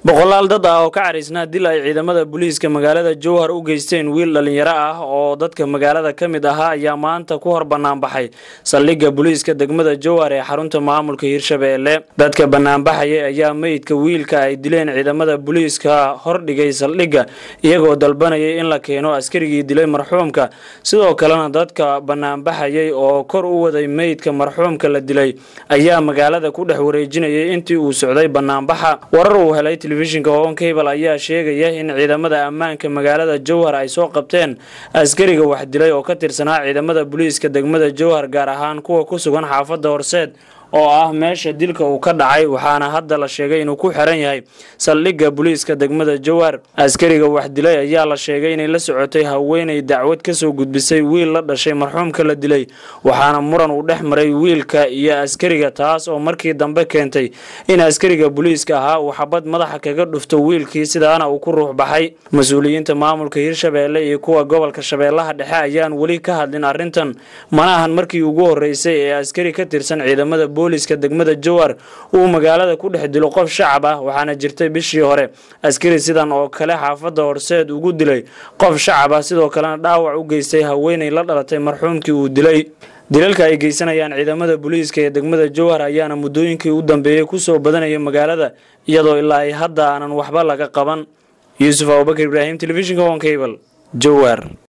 boqolaal dad ah oo ka carisnaa dil ay ciidamada booliiska magaalada Jowhar u geysteen wiil dhalinyaro ah oo dadka magaalada ka mid ahaa ayaa maanta ku hor banaan baxay saldhigga booliiska degmada Jowhar ee xarunta maamulka Hirshabeelle. Dadka banaan baxay ayaa meydka wiilka ay dileen ciidamada booliiska hor dhigay saldhigga iyagoo dalbanayay in la keeno askarigii dilay marxuumka. Sidoo kalena dadka banaan baxay oo kor u waday meydka marxuumka la dilay ayaa magaalada ku dhex wareejinayay intii uu socday banaan baxa. Warar uu helay telefishinka Hon Cable ayaa sheegaya in ciidamada ammaanka magaalada Jowhar ay soo qabteen askariga wax dilay oo ka tirsanaa ciidamada booliiska degmada Jowhar gaar ahaan kuwa ku sugan xaafadda Horseed oo ah meesha dilka uu ka dhacay, waxaana hadda la sheegay inuu ku xiran yahay saldhigga booliiska degmada Jowhar. Askariga wax dilay ayaa la sheegay inay la socotay haweeney dacwad ka soo gudbisay wiil la dhashay marxuumka la dilay, waxaana muran u dhex maray wiilka iyo askariga taas oo markii dambe keentay in askariga booliiska ahaa uu xabad madaxa kaga dhufto wiilkii sidaana uu ku ruux baxay. Mas'uuliyiinta maamulka Hirshabeelle iyo kuwa gobolka Shabeellaha Dhexe ayaan wali ka hadlin arrintan, mana ahan markii ugu horeysay ee askari ka tirsan ciidamada booliiska degmada Jowhar uu magaalada ku dhex dilo qof shacab ah, waxaana jirtay bishii hore askari sidan oo kale xaafadda Horseed ugu dilay qof shacab ah, sidoo kalena dhaawac u geystay haweeney la dhalatay marxuumkii uu dilay. Dilalka ay geysanayaan ciidamada booliiska ee degmada Jowhar ayaana muddooyinkii u dambeeyay ku soo badanaya magaalada iyadoo ilaa ay hadda aanan waxba laga qaban. Yusuf Abubakar Ibrahim, Telefishinka Hon Cable, Jowhar.